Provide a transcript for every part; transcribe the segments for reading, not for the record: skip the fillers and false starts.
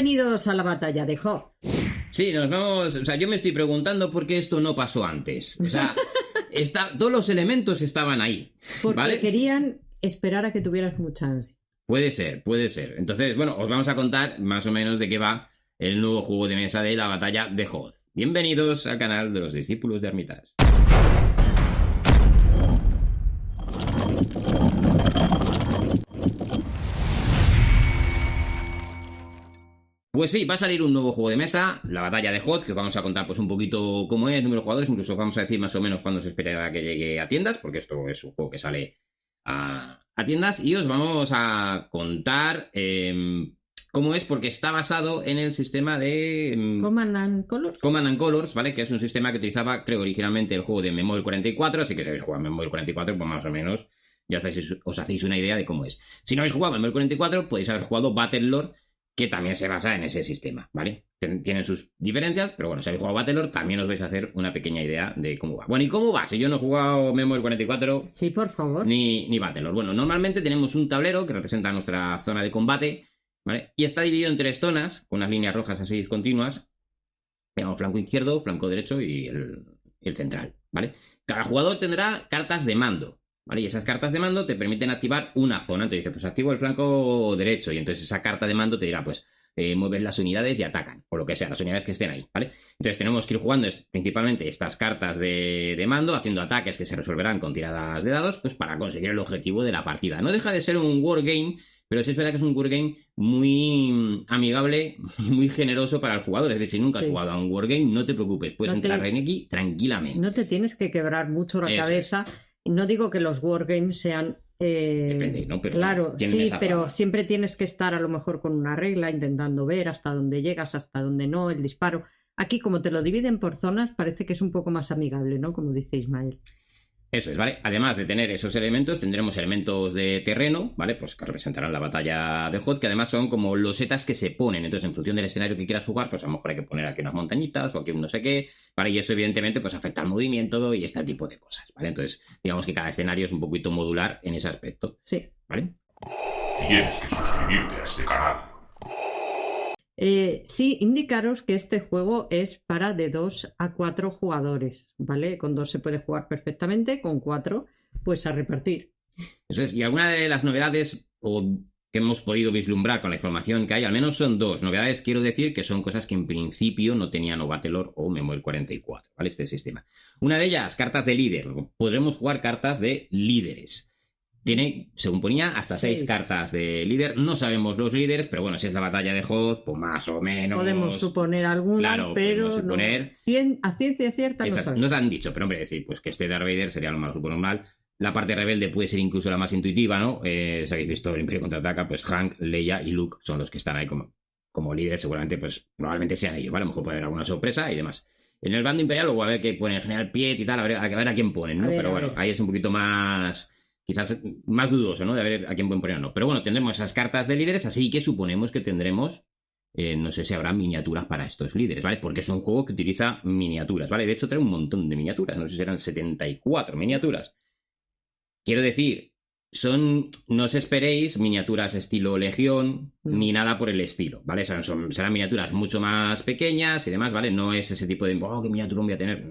Bienvenidos a la batalla de Hoth. Sí, nos vamos... O sea, yo me estoy preguntando por qué esto no pasó antes. O sea, todos los elementos estaban ahí. Porque ¿vale? querían esperar a que tuvieras mucha ansia. Puede ser, puede ser. Entonces, bueno, os vamos a contar más o menos de qué va el nuevo juego de mesa de la batalla de Hoth. Bienvenidos al canal de los discípulos de Armitage. Pues sí, va a salir un nuevo juego de mesa, la batalla de Hoth, que os vamos a contar pues un poquito cómo es, número de jugadores, incluso os vamos a decir más o menos cuándo se espera que llegue a tiendas, porque esto es un juego que sale a tiendas, y os vamos a contar cómo es, porque está basado en el sistema de... Command and Colors. Command and Colors, ¿vale? Que es un sistema que utilizaba, creo, originalmente el juego de Memoir 44, así que si habéis jugado Memoir 44, pues más o menos ya os hacéis una idea de cómo es. Si no habéis jugado Memoir 44, podéis haber jugado Battlelore, que también se basa en ese sistema, ¿vale? Tienen sus diferencias, pero bueno, si habéis jugado Battlelore, también os vais a hacer una pequeña idea de cómo va. Bueno, ¿y cómo va? Si yo no he jugado Memoir 44... Sí, por favor. Ni Battlelore. Bueno, normalmente tenemos un tablero que representa nuestra zona de combate, ¿vale? Y está dividido en 3 zonas, con unas líneas rojas así continuas. Digamos, flanco izquierdo, flanco derecho y el central, ¿vale? Cada jugador tendrá cartas de mando, ¿vale? Y esas cartas de mando te permiten activar una zona. Entonces dices, pues activo el flanco derecho. Y entonces esa carta de mando te dirá, pues, mueves las unidades y atacan. O lo que sea, las unidades que estén ahí, ¿vale? Entonces tenemos que ir jugando principalmente estas cartas de mando, haciendo ataques que se resolverán con tiradas de dados, pues para conseguir el objetivo de la partida. No deja de ser un wargame, pero sí es verdad que es un wargame muy amigable, muy generoso para el jugador. Es decir, si nunca has jugado a un wargame, no te preocupes, puedes entrar en aquí tranquilamente. No te tienes que quebrar mucho la cabeza. No digo que los wargames sean... Depende, ¿no? Pero claro, sí, pero fama. siempre tienes que estar a lo mejor con una regla, intentando ver hasta dónde llegas, hasta dónde no, el disparo. Aquí, como te lo dividen por zonas, parece que es un poco más amigable, ¿no? Como dice Ismael. Eso es, ¿vale? Además de tener esos elementos, tendremos elementos de terreno, ¿vale? Pues que representarán la batalla de Hoth, que además son como losetas que se ponen. Entonces, en función del escenario que quieras jugar, pues a lo mejor hay que poner aquí unas montañitas o aquí un no sé qué, ¿vale? Y eso, evidentemente, pues afecta al movimiento y este tipo de cosas, ¿vale? Entonces, digamos que cada escenario es un poquito modular en ese aspecto. Sí. ¿Vale? Tienes que suscribirte a este canal. Sí, indicaros que este juego es para de 2 a 4 jugadores, ¿vale? Con 2 se puede jugar perfectamente, con 4 pues a repartir. Eso es, y alguna de las novedades que hemos podido vislumbrar con la información que hay, al menos son 2 novedades, quiero decir, que son cosas que en principio no tenían o Battlelore o Memoir 44, ¿vale? Este sistema. Una de ellas, cartas de líder. Podremos jugar cartas de líderes. Tiene, según ponía, hasta 6 cartas de líder. No sabemos los líderes, pero bueno, si es la batalla de Hoth, pues más o menos... Podemos suponer alguna, claro, pero suponer... a ciencia cierta no sabemos. Nos han dicho, pero hombre, decir, pues que este Darth Vader sería lo más normal. La parte rebelde puede ser incluso la más intuitiva, ¿no? Si habéis visto el Imperio Contraataca, pues Hank, Leia y Luke son los que están ahí como líderes. Seguramente, pues probablemente sean ellos, ¿vale? A lo mejor puede haber alguna sorpresa y demás. En el bando imperial luego a ver qué ponen, en general Piet y tal, a ver a quién ponen, ¿no? Pero bueno, ahí es un poquito más... Quizás más dudoso, ¿no? De ver a quién pueden poner o no. Pero bueno, tendremos esas cartas de líderes, así que suponemos que tendremos... no sé si habrá miniaturas para estos líderes, ¿vale? Porque es un juego que utiliza miniaturas, ¿vale? De hecho, trae un montón de miniaturas. No sé si eran 74 miniaturas. Quiero decir, no os esperéis miniaturas estilo Legión, ni nada por el estilo, ¿vale? Serán miniaturas mucho más pequeñas y demás, ¿vale? No es ese tipo de... ¡Oh, qué miniatura voy a tener!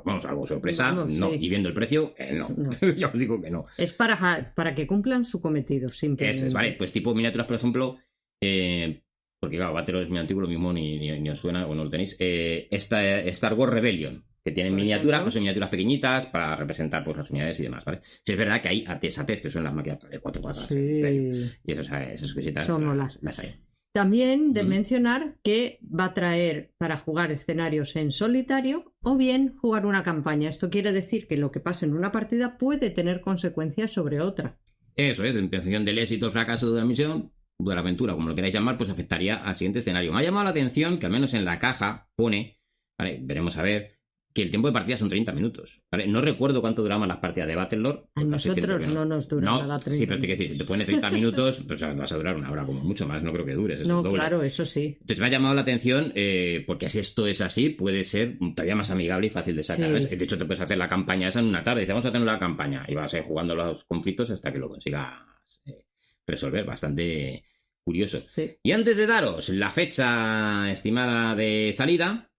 Vamos, algo sorpresa, no. Sí. Y viendo el precio, no. Ya os digo que no. Es para que cumplan su cometido, simplemente. Eso es, ¿vale? Pues tipo miniaturas, por ejemplo, porque claro, Battlelore es muy antiguo, lo mismo ni os suena o no lo tenéis. Star Wars Rebellion, que tienen miniaturas, pues son miniaturas pequeñitas para representar pues las unidades y demás, ¿vale? Sí, es verdad que hay ATs, que son las máquinas de 4x4. Sí. Y esas cositas son las hay. También de mencionar que va a traer para jugar escenarios en solitario o bien jugar una campaña. Esto quiere decir que lo que pasa en una partida puede tener consecuencias sobre otra. Eso es, en función del éxito o fracaso de la misión, de la aventura, como lo queráis llamar, pues afectaría al siguiente escenario. Me ha llamado la atención que al menos en la caja pone, ¿vale? Veremos a ver, que el tiempo de partida son 30 minutos, ¿vale? No recuerdo cuánto duraban las partidas de Battlelore. A nosotros no nos dura nada 30 sí, pero te quiero decir, si te pone 30 minutos, pues vas a durar una hora como mucho más, no creo que dures. No, claro, eso sí. Entonces me ha llamado la atención, porque si esto es así, puede ser todavía más amigable y fácil de sacar. Sí. De hecho, te puedes hacer la campaña esa en una tarde. Dices, vamos a tener la campaña y vas a ir jugando los conflictos hasta que lo consigas resolver. Bastante Curioso. Sí. Y antes de daros la fecha estimada de salida,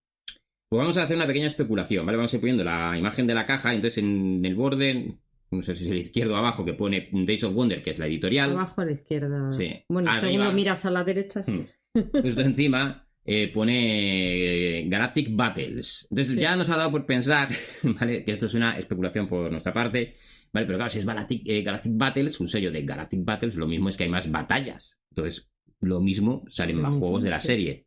pues vamos a hacer una pequeña especulación, ¿vale? Vamos a ir poniendo la imagen de la caja, entonces en el borde, no sé si es el izquierdo abajo, que pone Days of Wonder, que es la editorial. Abajo a la izquierda. Sí. Bueno, Arriba, según lo miras a la derecha. Sí. justo encima pone Galactic Battles. Entonces Sí. ya nos ha dado por pensar, ¿vale? Que esto es una especulación por nuestra parte. Vale, pero claro, si es Galactic Battles, un sello de Galactic Battles, lo mismo es que hay más batallas. Entonces, lo mismo salen más juegos de la serie.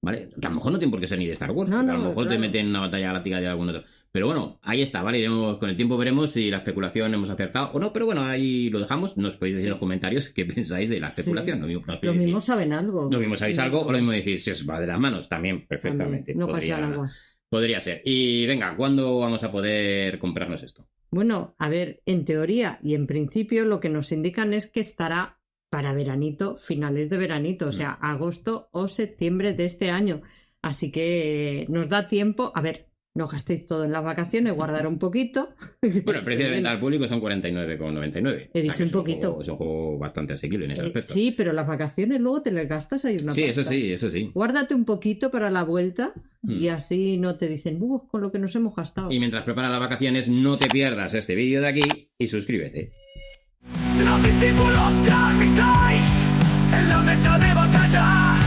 ¿Vale? Que a lo mejor no tiene por qué ser ni de Star Wars. No, porque a lo no, mejor te claro. meten en una batalla galáctica de algún otro. Pero bueno, ahí está, ¿vale? Iremos, con el tiempo veremos si la especulación hemos acertado o no. Pero bueno, ahí lo dejamos. Nos podéis decir en los comentarios qué pensáis de la Sí. especulación. Lo mismo, nos Lo podéis mismo decir, saben algo. lo mismo sabéis algo o lo mismo decir si os va de las manos. También, perfectamente. También. No pasa nada. Podría ser. Y venga, ¿cuándo vamos a poder comprarnos esto? Bueno, a ver, en teoría y en principio lo que nos indican es que estará para veranito, finales de veranito, o sea, agosto o septiembre de este año. Así que nos da tiempo. A ver, no gastéis todo en las vacaciones, guardar un poquito. Bueno, el precio de venta al público son 49,99. He dicho que un es poquito. Es un juego bastante asequible en ese aspecto. Sí, pero las vacaciones luego te las gastas ahí una Sí, pasta. eso sí. Guárdate un poquito para la vuelta y así no te dicen, con lo que nos hemos gastado. Y mientras preparas las vacaciones, no te pierdas este vídeo de aquí y suscríbete. Los discípulos de Armitage en la mesa de batalla.